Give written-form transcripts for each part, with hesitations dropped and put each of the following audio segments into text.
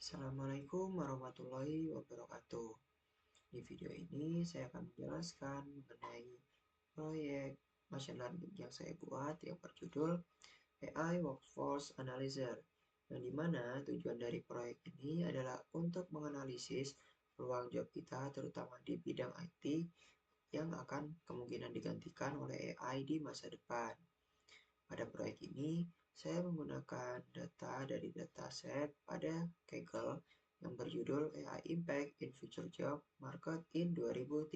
Assalamualaikum warahmatullahi wabarakatuh. Di video ini saya akan menjelaskan mengenai proyek machine learning yang saya buat yang berjudul AI Workforce Analyzer, yang dimana tujuan dari proyek ini adalah untuk menganalisis peluang job kita terutama di bidang IT yang akan kemungkinan digantikan oleh AI di masa depan. Pada proyek ini, saya menggunakan data dari dataset pada Kaggle yang berjudul AI Impact in Future Job Market in 2030.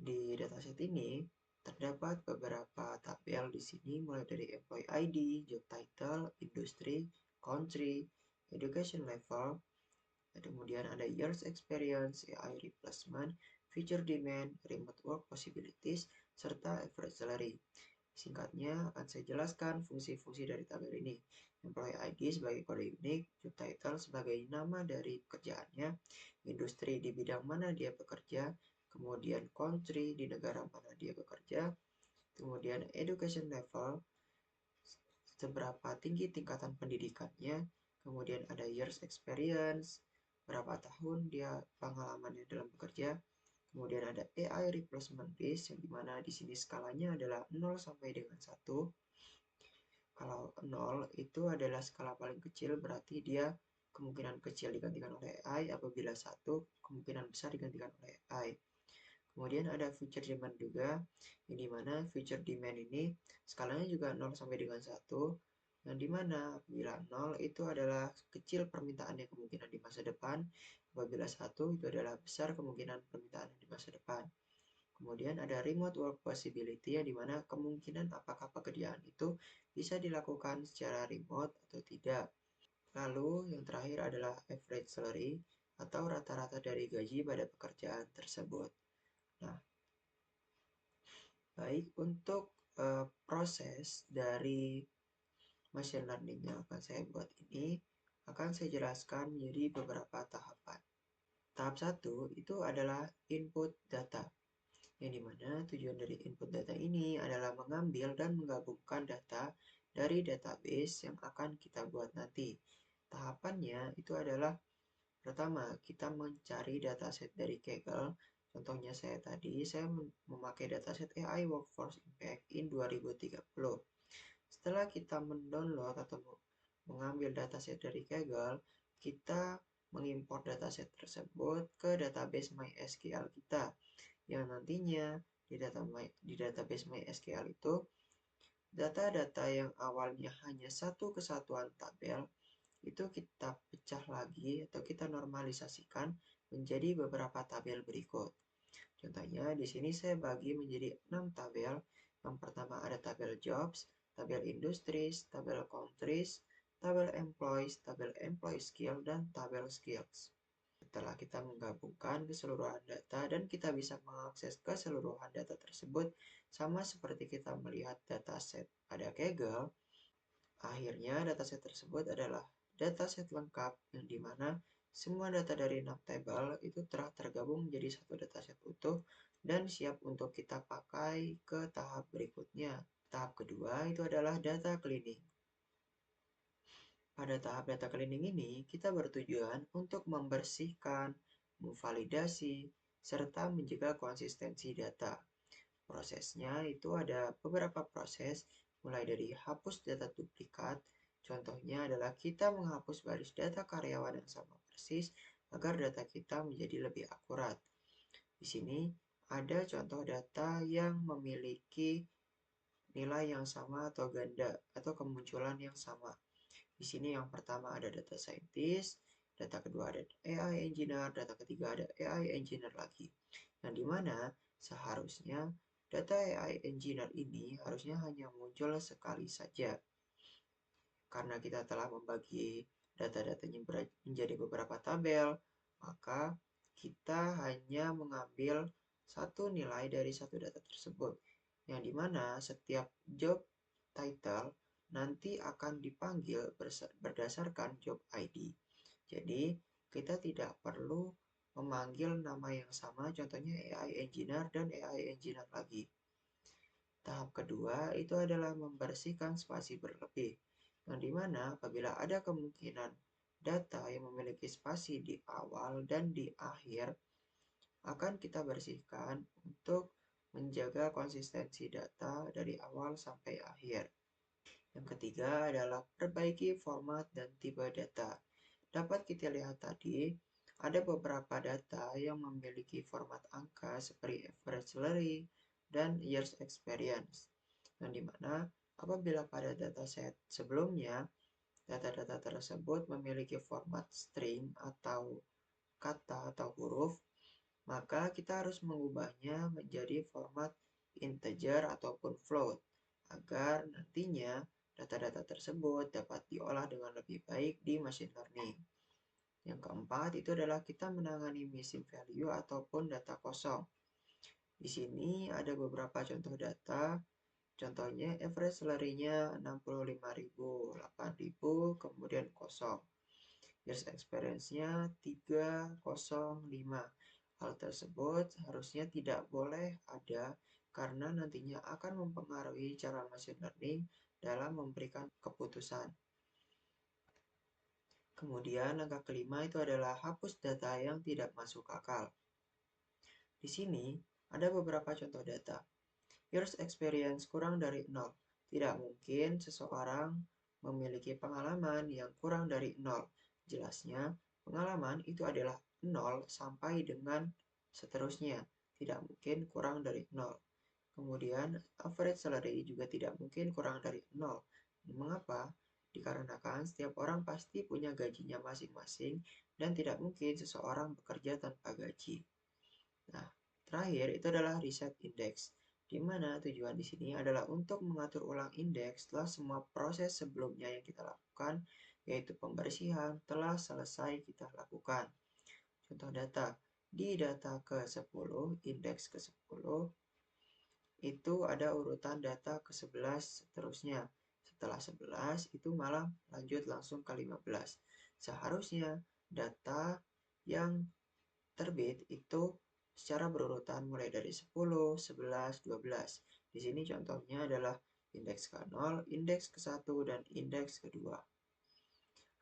Di dataset ini terdapat beberapa tabel di sini mulai dari employee ID, job title, industry, country, education level, kemudian ada years experience, AI replacement, future demand, remote work possibilities, serta average salary. Singkatnya, akan saya jelaskan fungsi-fungsi dari tabel ini. Employee ID sebagai kode unik, job title sebagai nama dari pekerjaannya, industri di bidang mana dia bekerja, kemudian country di negara mana dia bekerja, kemudian education level, seberapa tinggi tingkatan pendidikannya, kemudian ada years experience, berapa tahun dia pengalamannya dalam bekerja, kemudian ada AI replacement risk yang dimana di sini skalanya adalah 0 sampai dengan 1. Kalau 0 itu adalah skala paling kecil, berarti dia kemungkinan kecil digantikan oleh AI, apabila 1 kemungkinan besar digantikan oleh AI. Kemudian ada future demand juga, yang dimana future demand ini skalanya juga 0 sampai dengan 1, yang dimana apabila 0 itu adalah kecil permintaannya kemungkinan di masa depan, apabila 1 itu adalah besar kemungkinan permintaan di masa depan. Kemudian ada remote work possibility, yang dimana kemungkinan apakah pekerjaan itu bisa dilakukan secara remote atau tidak. Lalu yang terakhir adalah average salary atau rata-rata dari gaji pada pekerjaan tersebut. Nah, baik untuk proses dari machine learning yang akan saya buat ini, akan saya jelaskan menjadi beberapa tahapan. Tahap 1 itu adalah input data, yang dimana tujuan dari input data ini adalah mengambil dan menggabungkan data dari database yang akan kita buat nanti. Tahapannya itu adalah pertama, kita mencari dataset dari Kaggle. Contohnya saya memakai dataset AI Workforce Impact in 2030. Setelah kita mendownload atau mengambil dataset dari Kaggle, kita mengimport dataset tersebut ke database MySQL kita, yang nantinya di database MySQL itu data-data yang awalnya hanya satu kesatuan tabel itu kita pecah lagi atau kita normalisasikan menjadi beberapa tabel berikut. Contohnya di sini saya bagi menjadi 6 tabel. Yang pertama ada tabel jobs, tabel industries, tabel countries, tabel employees, tabel employee skill, dan tabel skills. Setelah kita menggabungkan keseluruhan data dan kita bisa mengakses keseluruhan data tersebut, sama seperti kita melihat dataset pada Kaggle, akhirnya dataset tersebut adalah dataset lengkap yang dimana semua data dari 6 tabel itu telah tergabung menjadi satu dataset utuh dan siap untuk kita pakai ke tahap berikutnya. Tahap kedua itu adalah data cleaning. Pada tahap data cleaning ini, kita bertujuan untuk membersihkan, memvalidasi, serta menjaga konsistensi data. Prosesnya itu ada beberapa proses, mulai dari hapus data duplikat. Contohnya adalah kita menghapus baris data karyawan yang sama persis agar data kita menjadi lebih akurat. Di sini ada contoh data yang memiliki nilai yang sama atau ganda atau kemunculan yang sama. Di sini yang pertama ada data scientist, data kedua ada AI engineer, data ketiga ada AI engineer lagi. Yang dimana seharusnya data AI engineer ini harusnya hanya muncul sekali saja. Karena kita telah membagi data-datanya menjadi beberapa tabel, maka kita hanya mengambil satu nilai dari satu data tersebut. Yang dimana setiap job title nanti akan dipanggil berdasarkan job ID. Jadi, kita tidak perlu memanggil nama yang sama, contohnya AI Engineer dan AI Engineer lagi. Tahap kedua itu adalah membersihkan spasi berlebih, yang dimana apabila ada kemungkinan data yang memiliki spasi di awal dan di akhir akan kita bersihkan untuk menjaga konsistensi data dari awal sampai akhir. Yang ketiga adalah perbaiki format dan tipe data. Dapat kita lihat tadi, ada beberapa data yang memiliki format angka seperti average salary dan years experience. Yang dimana apabila pada dataset sebelumnya, data-data tersebut memiliki format string atau kata atau huruf, maka kita harus mengubahnya menjadi format integer ataupun float agar nantinya data-data tersebut dapat diolah dengan lebih baik di machine learning. Yang keempat itu adalah kita menangani missing value ataupun data kosong. Di sini ada beberapa contoh data. Contohnya average salary-nya 65.000, 8.000, kemudian kosong. Years experience-nya 305. Hal tersebut harusnya tidak boleh ada karena nantinya akan mempengaruhi cara machine learning dalam memberikan keputusan. Kemudian langkah kelima itu adalah hapus data yang tidak masuk akal. Di sini ada beberapa contoh data. Years experience kurang dari 0. Tidak mungkin seseorang memiliki pengalaman yang kurang dari 0. Jelasnya, pengalaman itu adalah 0 sampai dengan seterusnya. Tidak mungkin kurang dari 0. Kemudian, average salary juga tidak mungkin kurang dari 0. Mengapa? Dikarenakan setiap orang pasti punya gajinya masing-masing dan tidak mungkin seseorang bekerja tanpa gaji. Nah, terakhir itu adalah reset index, di mana tujuan di sini adalah untuk mengatur ulang indeks setelah semua proses sebelumnya yang kita lakukan, yaitu pembersihan, telah selesai kita lakukan. Contoh data, di data ke-10, indeks ke-10, itu ada urutan data ke-11 seterusnya. Setelah 11 itu malah lanjut langsung ke 15. Seharusnya data yang terbit itu secara berurutan mulai dari 10, 11, 12. Di sini contohnya adalah indeks ke-0, indeks ke-1, dan indeks ke-2.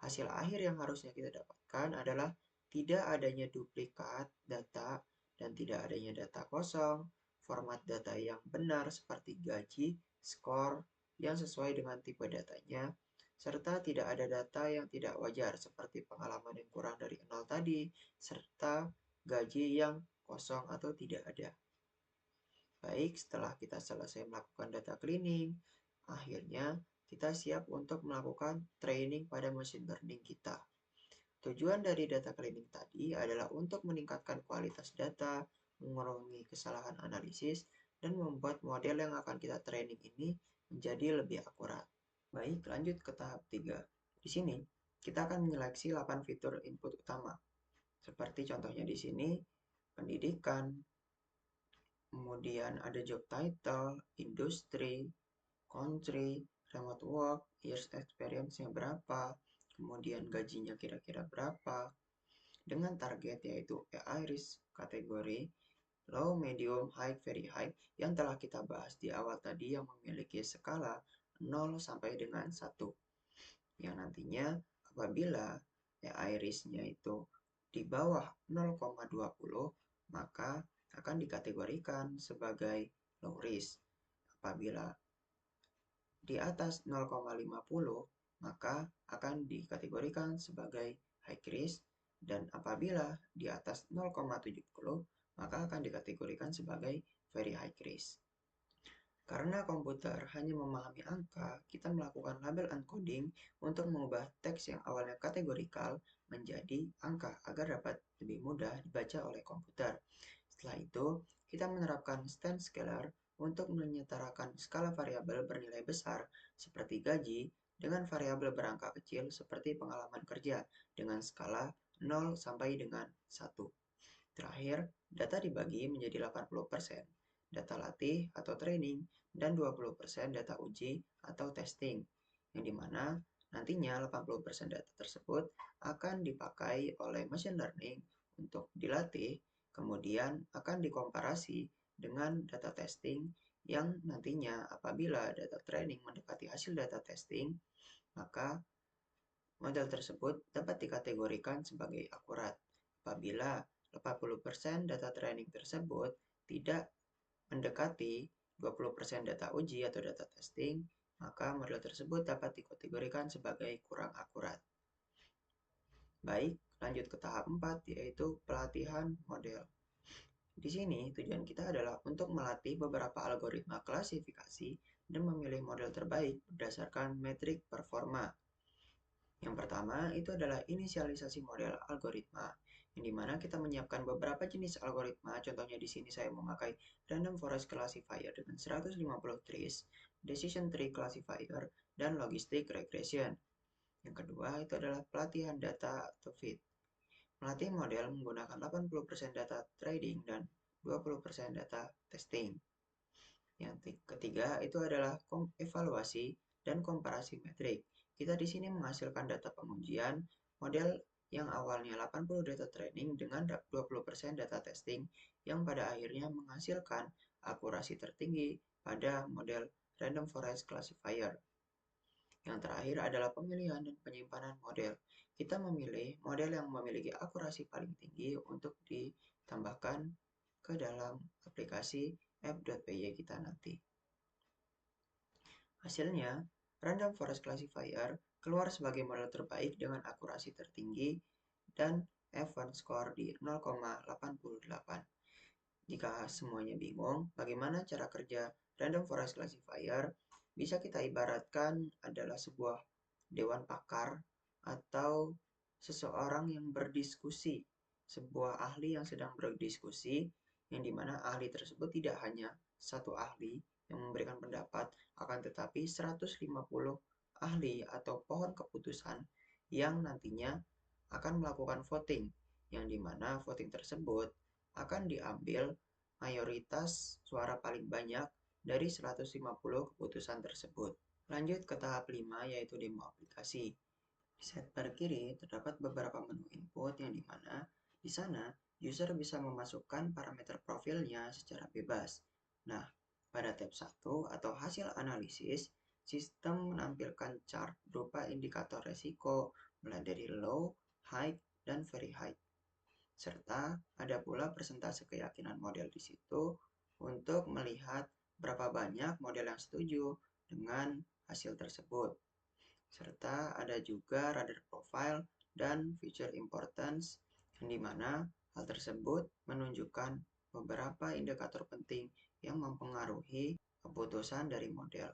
Hasil akhir yang harusnya kita dapatkan adalah tidak adanya duplikat data dan tidak adanya data kosong, format data yang benar seperti gaji, skor yang sesuai dengan tipe datanya, serta tidak ada data yang tidak wajar seperti pengalaman yang kurang dari 0 tadi, serta gaji yang kosong atau tidak ada. Baik, setelah kita selesai melakukan data cleaning, akhirnya kita siap untuk melakukan training pada machine learning kita. Tujuan dari data cleaning tadi adalah untuk meningkatkan kualitas data, mengurangi kesalahan analisis, dan membuat model yang akan kita training ini menjadi lebih akurat. Baik, lanjut ke tahap 3. Di sini, kita akan menyeleksi 8 fitur input utama. Seperti contohnya di sini, pendidikan, kemudian ada job title, industri, country, remote work, years experience-nya berapa, kemudian gajinya kira-kira berapa, dengan target yaitu AI risk kategori, low, medium, high, very high, yang telah kita bahas di awal tadi yang memiliki skala 0 sampai dengan 1. Yang nantinya apabila AI risk-nya itu di bawah 0,20, maka akan dikategorikan sebagai low risk. Apabila di atas 0,50, maka akan dikategorikan sebagai high risk, dan apabila di atas 0,70, maka akan dikategorikan sebagai very high risk. Karena komputer hanya memahami angka, kita melakukan label encoding untuk mengubah teks yang awalnya kategorikal menjadi angka agar dapat lebih mudah dibaca oleh komputer. Setelah itu, kita menerapkan stand scaler untuk menyetarakan skala variabel bernilai besar seperti gaji dengan variabel berangka kecil seperti pengalaman kerja dengan skala 0 sampai dengan 1. Terakhir, data dibagi menjadi 80%, data latih atau training, dan 20% data uji atau testing, yang dimana nantinya 80% data tersebut akan dipakai oleh machine learning untuk dilatih, kemudian akan dikomparasi dengan data testing yang nantinya apabila data training mendekati hasil data testing, maka Model tersebut dapat dikategorikan sebagai akurat apabila 80% data training tersebut tidak mendekati 20% data uji atau data testing, maka model tersebut dapat dikategorikan sebagai kurang akurat. Baik, lanjut ke tahap 4, yaitu pelatihan model. Di sini tujuan kita adalah untuk melatih beberapa algoritma klasifikasi dan memilih model terbaik berdasarkan metrik performa. Yang pertama itu adalah inisialisasi model algoritma, yang dimana kita menyiapkan beberapa jenis algoritma. Contohnya di sini saya memakai Random Forest Classifier dengan 150 trees, Decision Tree Classifier, dan Logistic Regression. Yang kedua itu adalah pelatihan data atau fit. Melatih model menggunakan 80% data trading dan 20% data testing. Yang ketiga itu adalah evaluasi dan komparasi metrik. Kita di sini menghasilkan data pengujian model yang awalnya 80 data training dengan 20% data testing yang pada akhirnya menghasilkan akurasi tertinggi pada model Random Forest Classifier. Yang terakhir adalah pemilihan dan penyimpanan model. Kita memilih model yang memiliki akurasi paling tinggi untuk ditambahkan ke dalam aplikasi app.py kita nanti. Hasilnya, Random Forest Classifier keluar sebagai model terbaik dengan akurasi tertinggi dan F1 score di 0,88. Jika semuanya bingung, bagaimana cara kerja Random Forest Classifier, bisa kita ibaratkan adalah sebuah dewan pakar atau seseorang yang berdiskusi, sebuah ahli yang sedang berdiskusi, yang dimana ahli tersebut tidak hanya satu ahli yang memberikan pendapat, akan tetapi 150 ahli atau pohon keputusan yang nantinya akan melakukan voting, yang dimana voting tersebut akan diambil mayoritas suara paling banyak dari 150 keputusan tersebut. Lanjut ke tahap 5, yaitu demo aplikasi. Di sidebar kiri terdapat beberapa menu input yang dimana di sana user bisa memasukkan parameter profilnya secara bebas. Nah, pada tab 1 atau hasil analisis, sistem menampilkan chart berupa indikator resiko mulai dari low, high, dan very high. Serta ada pula persentase keyakinan model di situ untuk melihat berapa banyak model yang setuju dengan hasil tersebut. Serta ada juga radar profile dan feature importance, yang dimana hal tersebut menunjukkan beberapa indikator penting yang mempengaruhi keputusan dari model.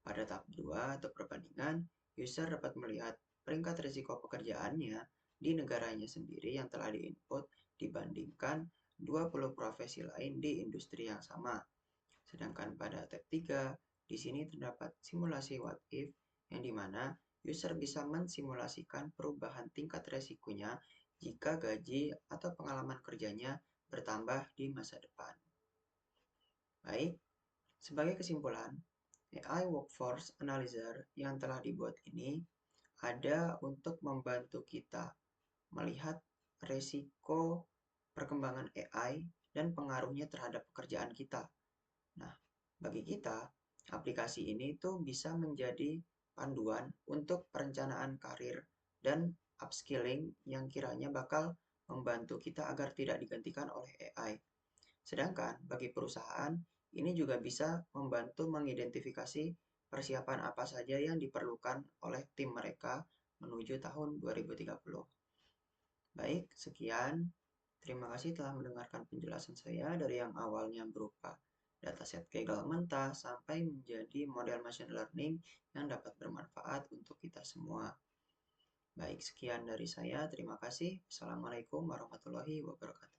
Pada tahap 2 atau perbandingan, user dapat melihat peringkat risiko pekerjaannya di negaranya sendiri yang telah diinput dibandingkan 20 profesi lain di industri yang sama. Sedangkan pada tab 3, di sini terdapat simulasi what if, yang dimana user bisa mensimulasikan perubahan tingkat resikonya jika gaji atau pengalaman kerjanya bertambah di masa depan. Baik, sebagai kesimpulan, AI Workforce Analyzer yang telah dibuat ini ada untuk membantu kita melihat resiko perkembangan AI dan pengaruhnya terhadap pekerjaan kita. Nah, bagi kita, aplikasi ini tuh bisa menjadi panduan untuk perencanaan karir dan upskilling yang kiranya bakal membantu kita agar tidak digantikan oleh AI. Sedangkan bagi perusahaan, ini juga bisa membantu mengidentifikasi persiapan apa saja yang diperlukan oleh tim mereka menuju tahun 2030. Baik, sekian. Terima kasih telah mendengarkan penjelasan saya dari yang awalnya berupa dataset Kaggle mentah sampai menjadi model machine learning yang dapat bermanfaat untuk kita semua. Baik, sekian dari saya. Terima kasih. Assalamualaikum warahmatullahi wabarakatuh.